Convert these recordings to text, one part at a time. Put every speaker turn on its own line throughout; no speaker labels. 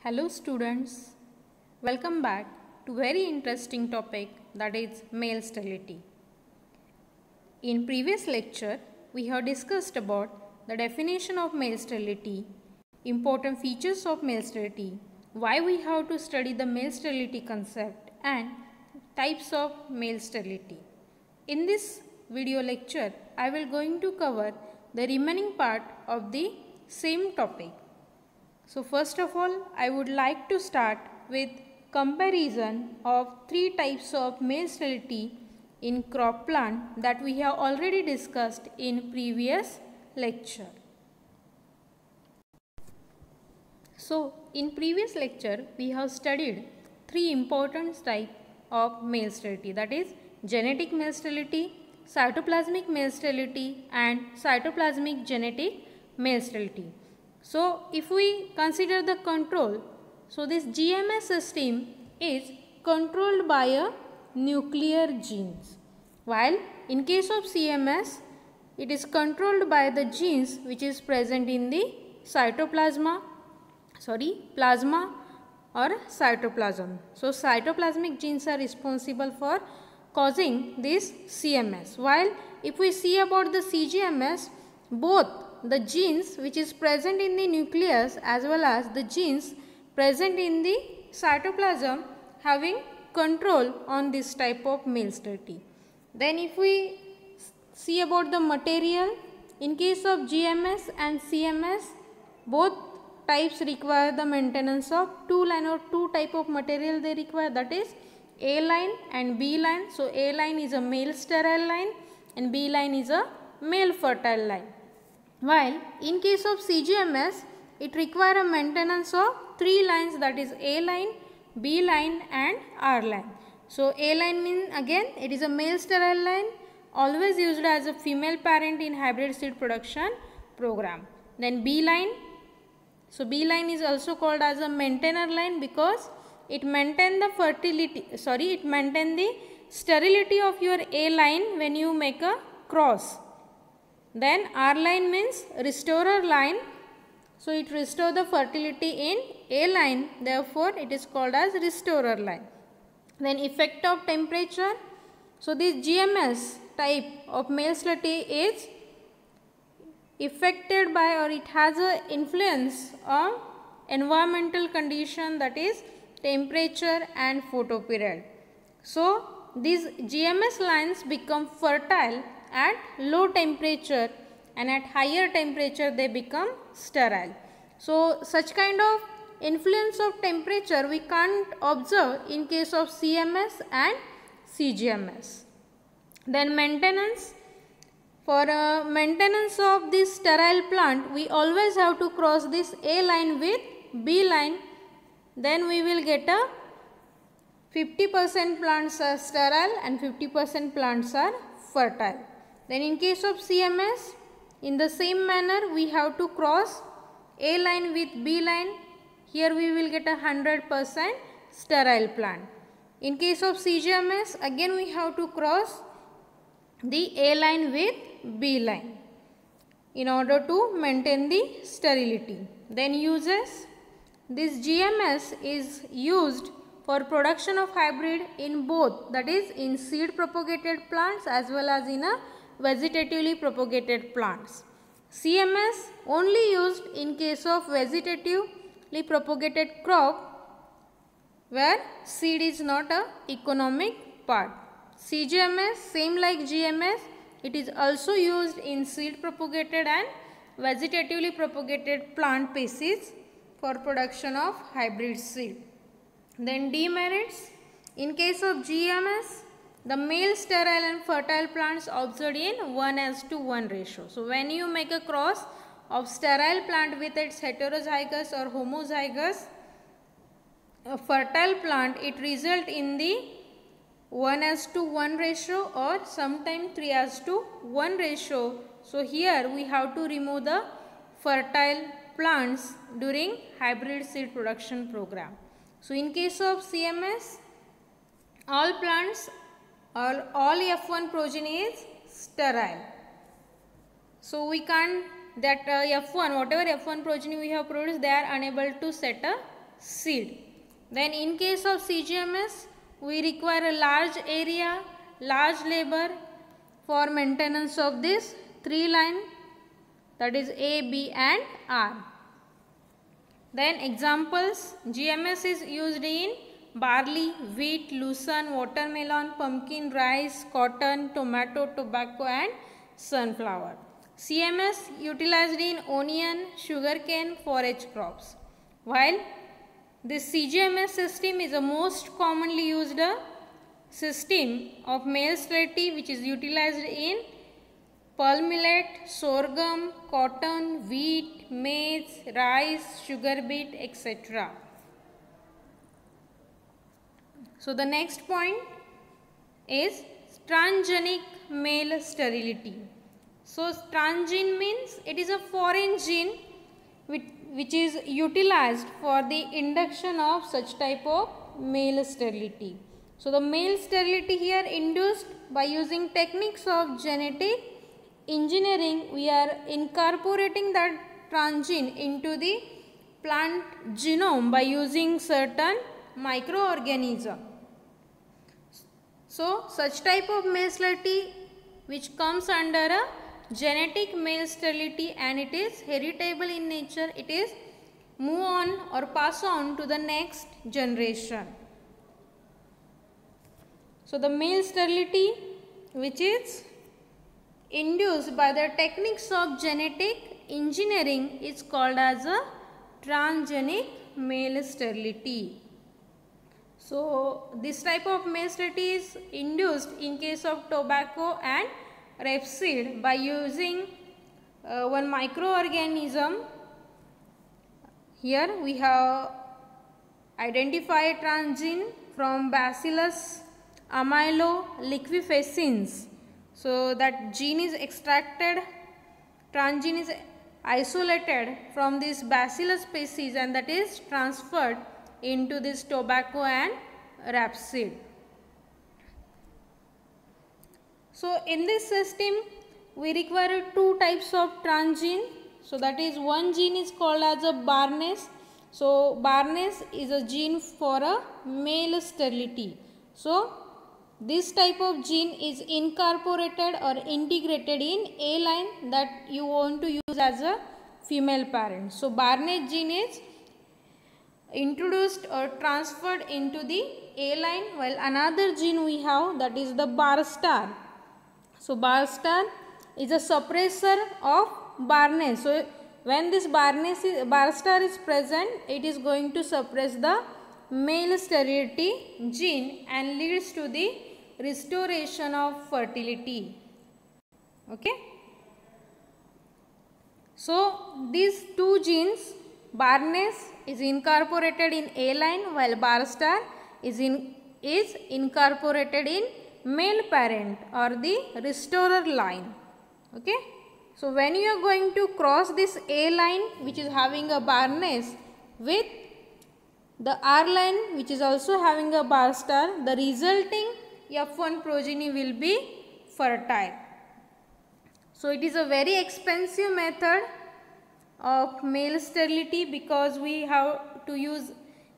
Hello students, welcome back to very interesting topic, that is male sterility. In previous lecture, we have discussed about the definition of male sterility, important features of male sterility, why we have to study the male sterility concept and types of male sterility. In this video lecture, I will going to cover the remaining part of the same topic. So first of all, I would like to start with comparison of three types of male sterility in crop plant that we have already discussed in previous lecture. So in previous lecture, we have studied three important types of male sterility, that is genetic male sterility, cytoplasmic male sterility and cytoplasmic genetic male sterility. So if we consider the control, so this GMS system is controlled by a nuclear genes, while in case of CMS, it is controlled by the genes which is present in the plasma or cytoplasm. So cytoplasmic genes are responsible for causing this CMS, while if we see about the CGMS, both the genes which is present in the nucleus as well as the genes present in the cytoplasm having control on this type of male sterility. Then if we see about the material, in case of GMS and CMS, both types require the maintenance of two line or two type of material they require, that is A line and B line. So A line is a male sterile line and B line is a male fertile line. While in case of CGMS, it requires a maintenance of three lines, that is A line, B line and R line. So A line means again it is a male sterile line, always used as a female parent in hybrid seed production program. Then B line, so B line is also called as a maintainer line because it maintains the sterility of your A line when you make a cross. Then R line means restorer line, so it restores the fertility in A line, therefore it is called as restorer line. Then effect of temperature, so this GMS type of male sterility is affected by or it has an influence on environmental condition, that is temperature and photoperiod. So these GMS lines become fertile at low temperature and at higher temperature they become sterile. So such kind of influence of temperature we can't observe in case of CMS and CGMS. Then maintenance, for maintenance of this sterile plant we always have to cross this A line with B line, then we will get a 50% plants are sterile and 50% plants are fertile. Then in case of CMS, in the same manner we have to cross A line with B line, here we will get a 100% sterile plant. In case of CGMS, again we have to cross the A line with B line in order to maintain the sterility. Then uses, this GMS is used for production of hybrid in both, that is in seed propagated plants as well as in a vegetatively propagated plants. CMS only used in case of vegetatively propagated crop where seed is not a economic part. CGMS, same like GMS, it is also used in seed propagated and vegetatively propagated plant species for production of hybrid seed. Then demerits, in case of GMS, the male sterile and fertile plants observed in 1:1 ratio. So when you make a cross of sterile plant with its heterozygous or homozygous fertile plant, it results in the 1:1 ratio or sometimes 3:1 ratio. So here we have to remove the fertile plants during hybrid seed production program. So in case of CMS, all plants or all F1 progeny is sterile. So we can't, that F1, whatever F1 progeny we have produced, they are unable to set a seed. Then in case of CGMS, we require a large area, large labor for maintenance of this 3 line, that is A, B and R. Then examples, GMS is used in barley, wheat, lucerne, watermelon, pumpkin, rice, cotton, tomato, tobacco and sunflower. CMS utilized in onion, sugarcane, forage crops. While this CGMS system is the most commonly used system of maize sterility, which is utilized in pearl millet, sorghum, cotton, wheat, maize, rice, sugar beet, etc. So the next point is transgenic male sterility. So transgene means it is a foreign gene which is utilized for the induction of such type of male sterility. So the male sterility here induced by using techniques of genetic engineering. We are incorporating that transgene into the plant genome by using certain microorganism. So such type of male sterility which comes under a genetic male sterility and it is heritable in nature, it is move on or pass on to the next generation. So the male sterility which is induced by the techniques of genetic engineering is called as a transgenic male sterility. So this type of male sterility is induced in case of tobacco and rapeseed by using one microorganism. Here we have identified transgene from Bacillus amyloliquefacins. So that gene is extracted, transgene is isolated from this Bacillus species and that is transferred into this tobacco and rapeseed. So in this system we require two types of transgene. So that is, one gene is called as a Barnes. So Barnes is a gene for a male sterility. So this type of gene is incorporated or integrated in A line that you want to use as a female parent. So Barnes gene is introduced or transferred into the A line, while another gene we have, that is the Barstar. So Barstar is a suppressor of Barnes. So when this Barstar is present, it is going to suppress the male sterility gene and leads to the restoration of fertility. Okay. So these two genes, Barnes is incorporated in A line while Barstar is incorporated in male parent or the restorer line. Okay. So when you are going to cross this A line which is having a Barnes with the R line which is also having a Barstar, the resulting F1 progeny will be fertile. So it is a very expensive method of male sterility because we have to use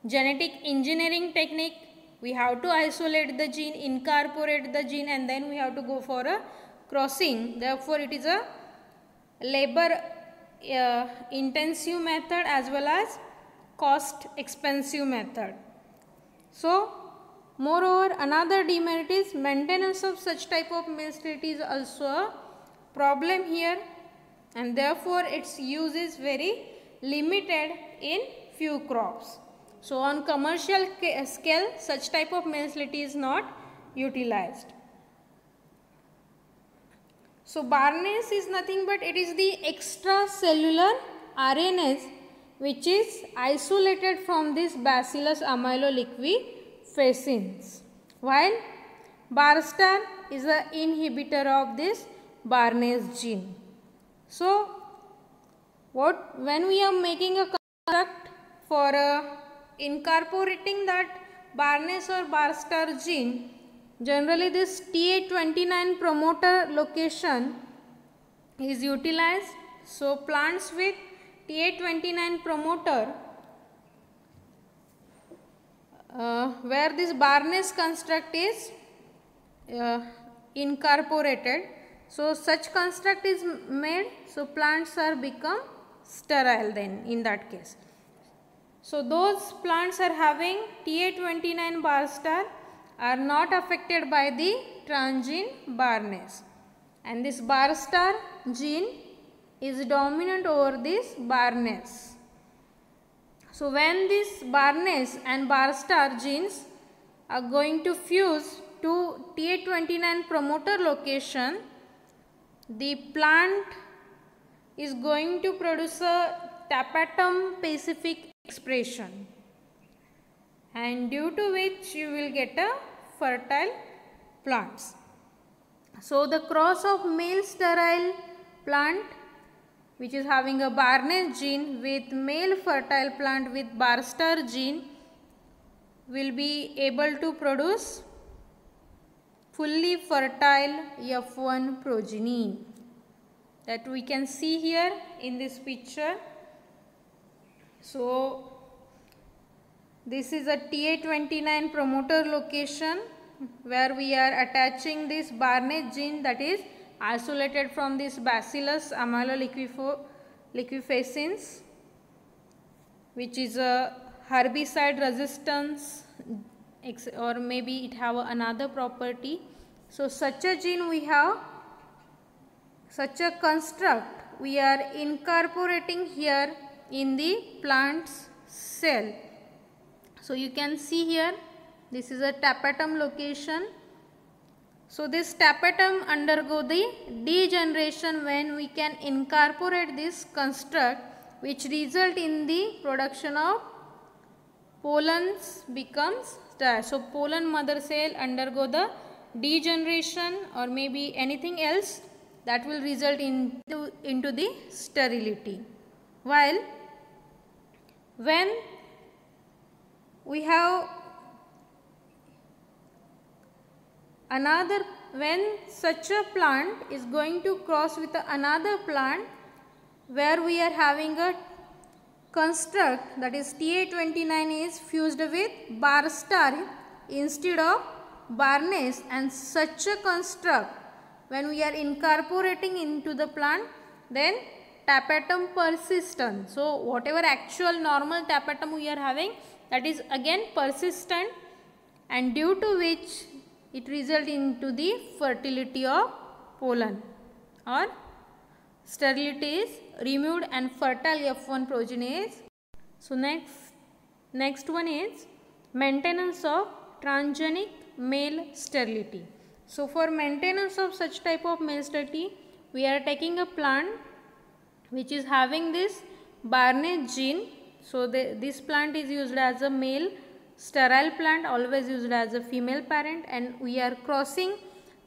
genetic engineering technique. We have to isolate the gene, incorporate the gene and then we have to go for a crossing. Therefore it is a labor intensive method as well as cost expensive method. So moreover, another demerit is maintenance of such type of male sterility is also a problem here, and therefore its use is very limited in few crops. So on commercial scale such type of male sterility is not utilized. So Barnes is nothing but it is the extracellular RNase which is isolated from this Bacillus amyloliquefacins, while Barstar is the inhibitor of this Barnes gene. So when we are making a construct for incorporating that Barnes or Barstar gene, generally this TA29 promoter location is utilized. So plants with TA29 promoter where this Barnes construct is incorporated. So such construct is made, so plants are become sterile then in that case. So those plants are having TA29 bar star are not affected by the transgene Barnes, and this bar star gene is dominant over this Barnes. So when this Barnes and bar star genes are going to fuse to TA29 promoter location, the plant is going to produce a tapetum specific expression, and due to which you will get a fertile plants. So the cross of male sterile plant which is having a Barnes gene with male fertile plant with bar star gene will be able to produce fully fertile F1 progeny, that we can see here in this picture. So this is a TA29 promoter location where we are attaching this Barnes gene that is isolated from this Bacillus amyloliquefacins, which is a herbicide resistance, or maybe it have another property. So such a gene we have, such a construct we are incorporating here in the plant's cell. So you can see here, this is a tapetum location. So this tapetum undergo the degeneration when we can incorporate this construct, which result in the production of pollens becomes sterile. So pollen mother cell undergo the degeneration or maybe anything else that will result into the sterility. While when we have when such a plant is going to cross with another plant where we are having a construct that is TA29 is fused with bar star instead of Barnes, and such a construct when we are incorporating into the plant, then tapetum persistent. So whatever actual normal tapetum we are having, that is again persistent, and due to which it results into the fertility of pollen, or sterility is removed and fertile F1 progeny is. So next one is maintenance of transgenic male sterility. So for maintenance of such type of male sterility, we are taking a plant which is having this Barnes gene. So this plant is used as a male sterile plant, always used as a female parent, and we are crossing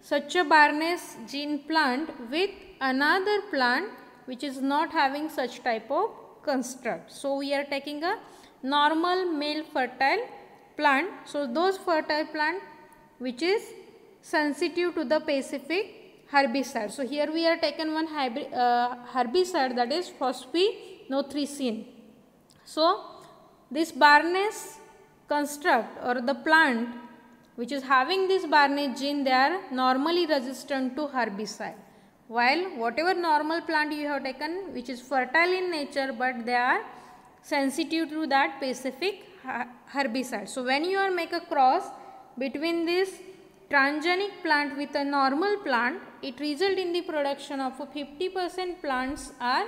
such a Barnes gene plant with another plant which is not having such type of construct. So we are taking a normal male fertile plant. So those fertile plant which is sensitive to the specific herbicide. So here we are taken one herbicide, that is phosphinothrycin. So this Barnes construct or the plant which is having this Barnes gene, they are normally resistant to herbicide, while whatever normal plant you have taken which is fertile in nature, but they are sensitive to that specific herbicide. So when you are make a cross between this transgenic plant with a normal plant, it result in the production of 50% plants are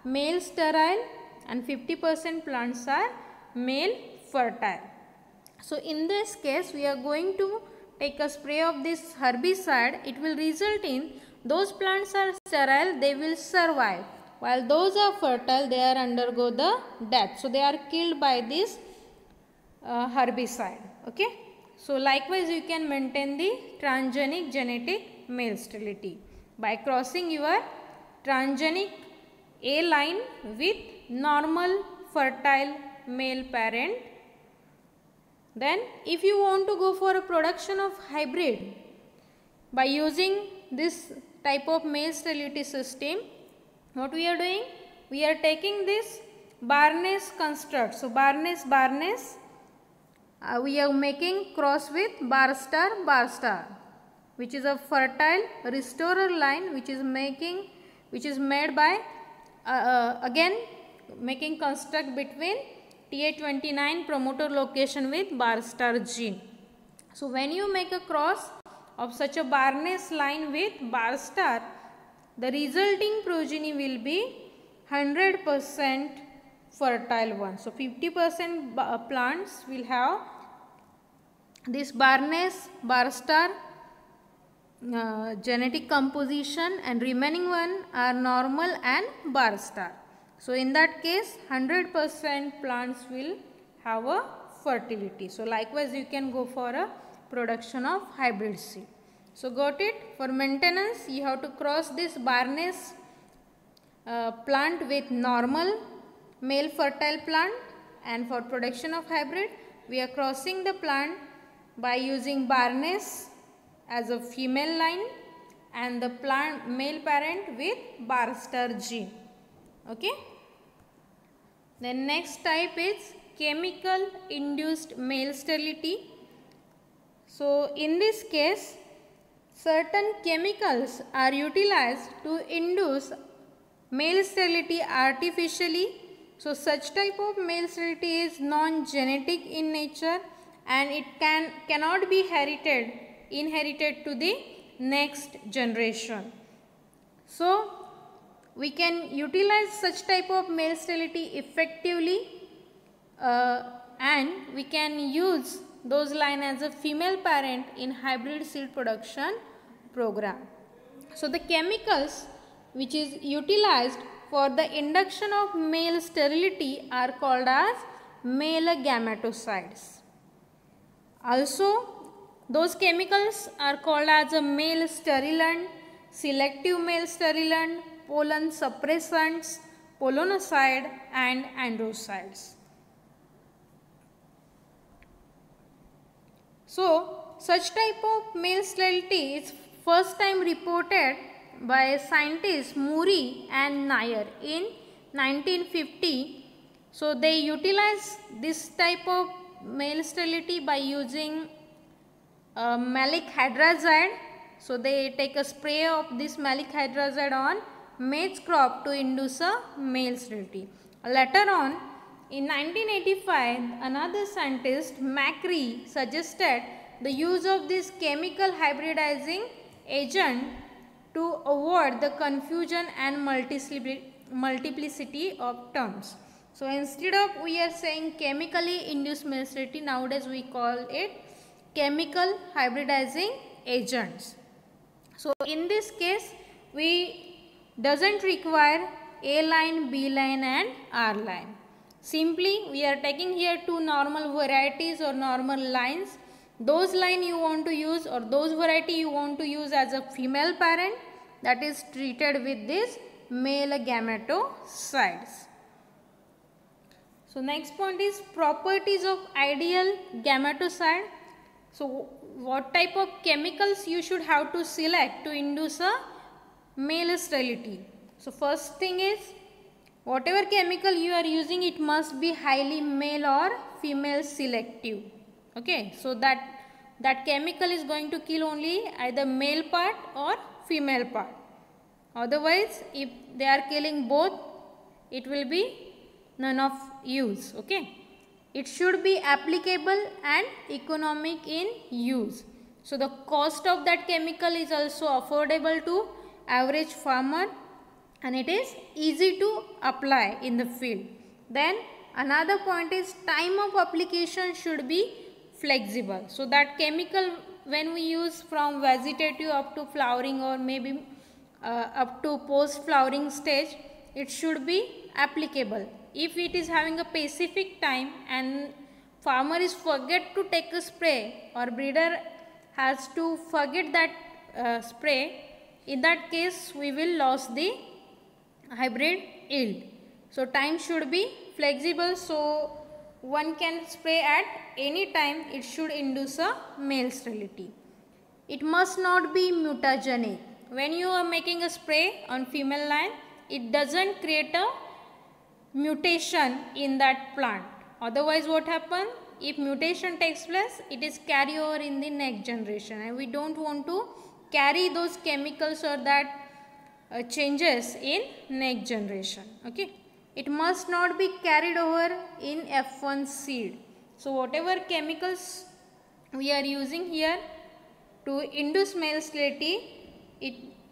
male sterile and 50% plants are male fertile. So in this case we are going to take a spray of this herbicide. It will result in those plants are sterile, they will survive, while those are fertile, they are undergo the death. So they are killed by this herbicide. Okay. So likewise you can maintain the transgenic genetic male sterility by crossing your transgenic A line with normal fertile male parent. Then if you want to go for a production of hybrid by using this type of male sterility system, what we are doing? We are taking this Barnes construct. So Barnes we are making cross with bar star, which is a fertile restorer line which is made by again making construct between TA29 promoter location with bar star gene. So when you make a cross of such a Barnes line with bar star, the resulting progeny will be 100% fertile one. So 50% plants will have this Barnes bar star genetic composition, and remaining one are normal and bar star. So in that case 100% plants will have a fertility. So likewise you can go for a production of hybrid seed. So got it? For maintenance you have to cross this Barnes plant with normal male fertile plant, and for production of hybrid we are crossing the plant by using Barnes as a female line and the plant male parent with bar star gene. Okay. Then next type is chemical induced male sterility. So in this case certain chemicals are utilized to induce male sterility artificially. So such type of male sterility is non-genetic in nature and it cannot be inherited to the next generation. So we can utilize such type of male sterility effectively and we can use those line as a female parent in hybrid seed production program. So the chemicals which is utilized for the induction of male sterility are called as male gametocides. Also those chemicals are called as a male sterilant, selective male sterilant, pollen suppressants, polonocide and androcides. So such type of male sterility is first time reported by scientists Murray and Nair in 1950. So they utilize this type of male sterility by using malic hydrazide. So they take a spray of this malic hydrazide on maize crop to induce a male sterility. Later on in 1985 another scientist Macri suggested the use of this chemical hybridizing agent to avoid the confusion and multiplicity of terms. So instead of we are saying chemically induced male sterility, nowadays we call it chemical hybridizing agents. So in this case we doesn't require A line, B line and R line. Simply we are taking here two normal varieties or normal lines. Those line you want to use or those variety you want to use as a female parent, that is treated with this male gametocides. So next point is properties of ideal gametocide. So what type of chemicals you should have to select to induce a male sterility. So first thing is whatever chemical you are using, it must be highly male or female selective. Okay, so that chemical is going to kill only either male part or female part. Otherwise if they are killing both, it will be none of use. Okay, it should be applicable and economic in use. So the cost of that chemical is also affordable to average farmer and it is easy to apply in the field. Then another point is time of application should be flexible. So that chemical when we use from vegetative up to flowering or maybe up to post flowering stage, it should be applicable. If it is having a specific time and farmer is forget to take a spray or breeder has to forget that spray, in that case we will lose the hybrid yield. So time should be flexible, so one can spray at any time. It should induce a male sterility. It must not be mutagenic. When you are making a spray on female line, it doesn't create a mutation in that plant. Otherwise what happens? if mutation takes place, it is carry over in the next generation, and we don't want to carry those chemicals or that changes in next generation. Okay, it must not be carried over in F1 seed. So whatever chemicals we are using here to induce male sterility,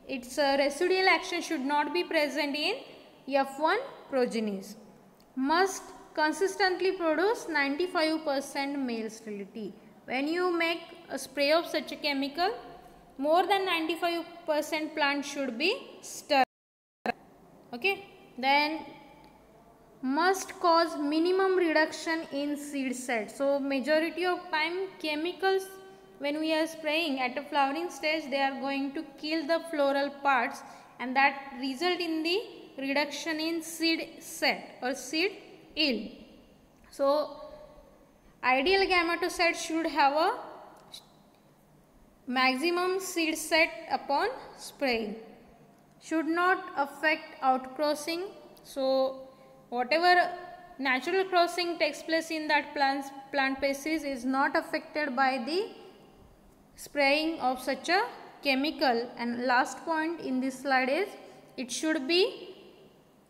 its residual action should not be present in F1 progenies. Must consistently produce 95% male sterility. When you make a spray of such a chemical, more than 95% plant should be sterile. Okay, then must cause minimum reduction in seed set. So majority of time chemicals, when we are spraying at a flowering stage, they are going to kill the floral parts, and that result in the reduction in seed set or seed yield. So ideal gametosite should have a maximum seed set upon spraying. Should not affect outcrossing. So whatever natural crossing takes place in that plant species is not affected by the spraying of such a chemical. And last point in this slide is it should be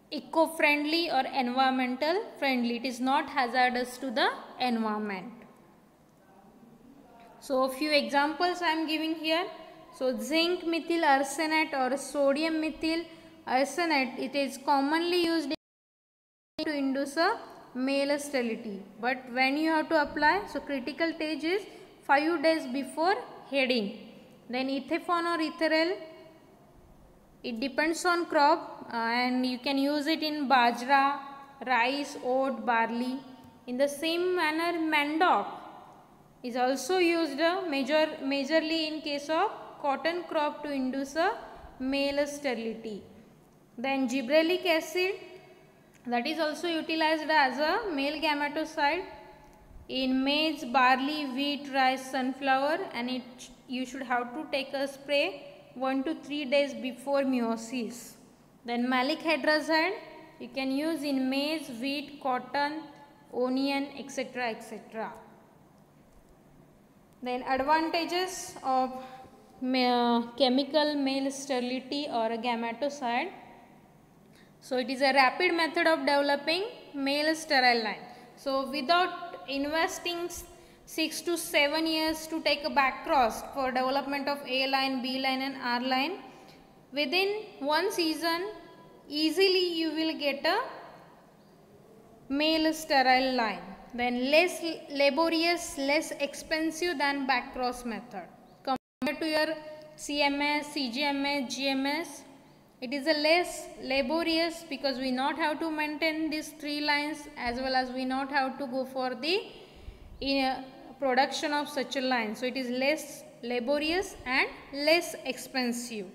eco-friendly or environmental friendly. It is not hazardous to the environment. So a few examples I am giving here. So zinc methyl arsenate or sodium methyl arsenate, it is commonly used to induce a male sterility. But when you have to apply, so critical stage is 5 days before heading. Then ethefone or etherel, it depends on crop, and you can use it in bajra, rice, oat, barley. In the same manner, mandoc is also used majorly in case of cotton crop to induce a male sterility. Then gibberellic acid, that is also utilized as a male gametoside in maize, barley, wheat, rice, sunflower, and you should have to take a spray 1 to 3 days before meiosis. Then malic hydrazide you can use in maize, wheat, cotton, onion, etc. etc. Then advantages of chemical male sterility or a gametoside. So it is a rapid method of developing male sterile line. So without investing 6 to 7 years to take a back cross for development of A line, B line and R line, within 1 season easily you will get a male sterile line. Then less laborious, less expensive than back cross method. Compared to your CMS, CGMS, GMS, it is a less laborious because we not have to maintain these 3 lines, as well as we not have to go for the production of such a line. So it is less laborious and less expensive,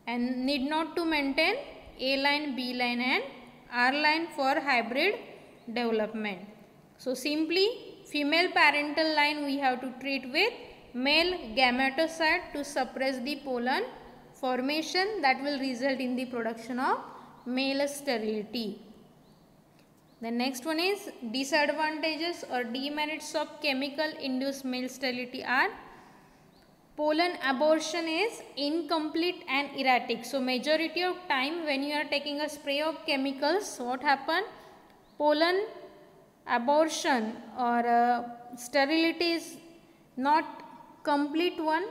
and need not to maintain A line, B line and R line for hybrid development. So simply female parental line we have to treat with male gametoside to suppress the pollen formation that will result in the production of male sterility. The next one is disadvantages or demerits of chemical induced male sterility are pollen abortion is incomplete and erratic. So majority of time when you are taking a spray of chemicals, what happen? Pollen abortion or sterility is not complete one,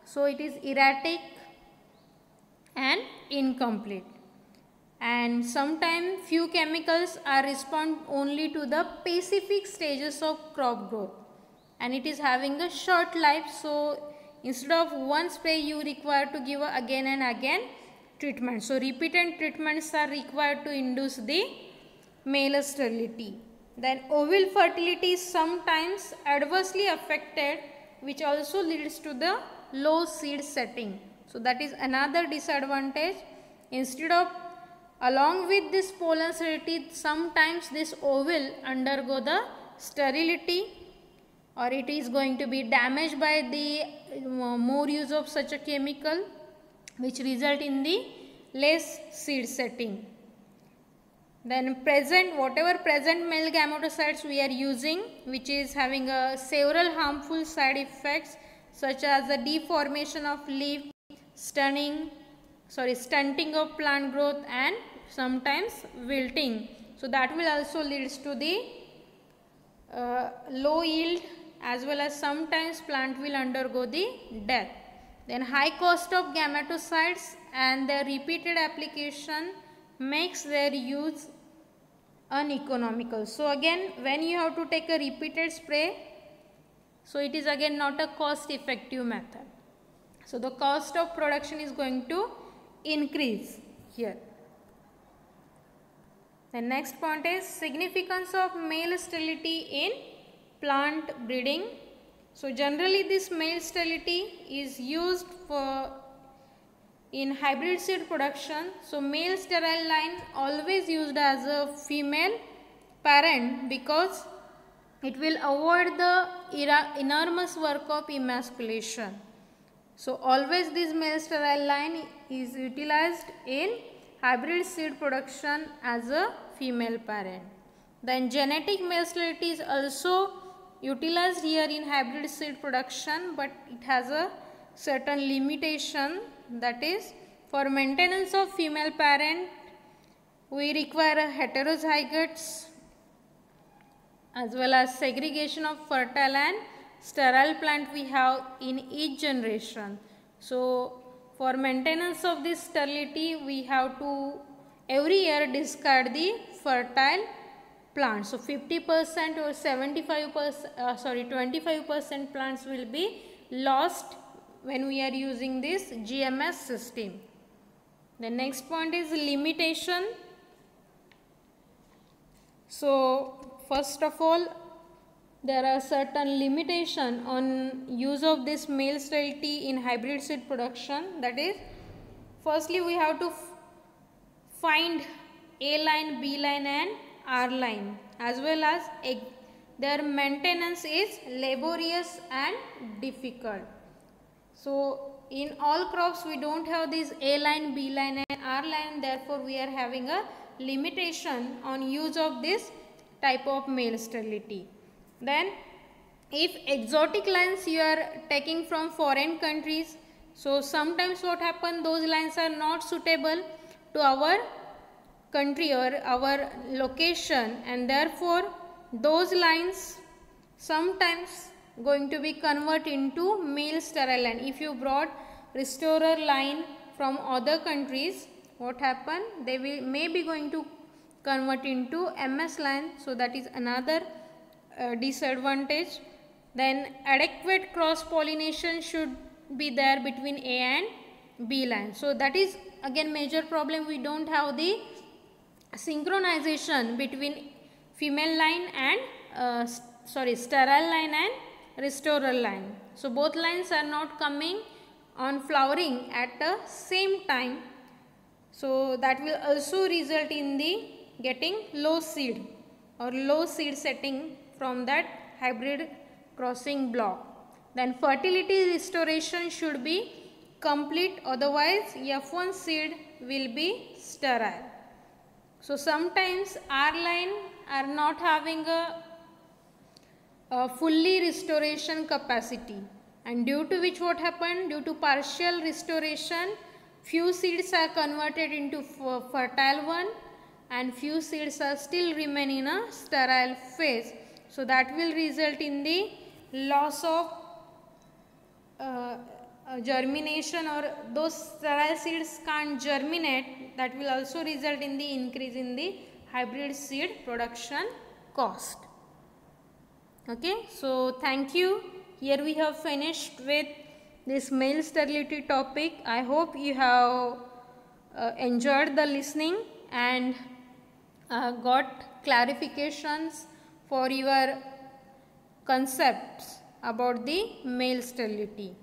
so it is erratic and incomplete. And sometimes few chemicals are respond only to the specific stages of crop growth, and it is having a short life. So instead of one spray you require to give again and again treatment. So repeated treatments are required to induce the male sterility. Then ovule fertility is sometimes adversely affected, which also leads to the low seed setting. So that is another disadvantage. Instead of along with this pollen sterility, sometimes this ovule undergo the sterility, or it is going to be damaged by the more use of such a chemical, which result in the less seed setting. Then whatever present male gametocides we are using, which is having several harmful side effects such as the deformation of leaf, stunting of plant growth, and sometimes wilting. So that will also leads to the low yield, as well as sometimes plant will undergo the death. Then high cost of gametocides and their repeated application makes their use uneconomical. So again, when you have to take a repeated spray, so it is again not a cost effective method. So the cost of production is going to increase here. The next point is significance of male sterility in plant breeding. So generally this male sterility is used in hybrid seed production. So male sterile line always used as a female parent because it will avoid the enormous work of emasculation. So always this male sterile line is utilized in hybrid seed production as a female parent. Then genetic male sterility is also utilized here in hybrid seed production, but it has a certain limitation. That is, for maintenance of female parent, we require heterozygotes as well as segregation of fertile and sterile plant we have in each generation. So for maintenance of this sterility, we have to every year discard the fertile plants. So 50% or 25% plants will be lost when we are using this GMS system. The next point is limitation. So first of all, there are certain limitation on use of this male sterility in hybrid seed production. That is, firstly we have to find A line, B line and R line, as well as their maintenance is laborious and difficult. So in all crops we don't have this A line, B line and R line, therefore we are having a limitation on use of this type of male sterility. Then if exotic lines you are taking from foreign countries, so sometimes what happen, those lines are not suitable to our country or our location, and therefore those lines sometimes going to be converted into male sterile line. If you brought restorer line from other countries, what happen, they may be going to convert into MS line, so that is another disadvantage. Then adequate cross pollination should be there between A and B line. So that is again major problem, we don't have the synchronization between female line and sterile line and restorer line. So both lines are not coming on flowering at the same time. So that will also result in the getting low seed or low seed setting from that hybrid crossing block. Then fertility restoration should be complete, otherwise F1 seed will be sterile. So sometimes R line are not having a fully restoration capacity, and due to which what happened, due to partial restoration, few seeds are converted into fertile one and few seeds are still remain in a sterile phase. So that will result in the loss of germination, or those sterile seeds can't germinate. That will also result in the increase in the hybrid seed production cost. Okay, so thank you. Here we have finished with this male sterility topic. I hope you have enjoyed the listening and got clarifications for your concepts about the male sterility.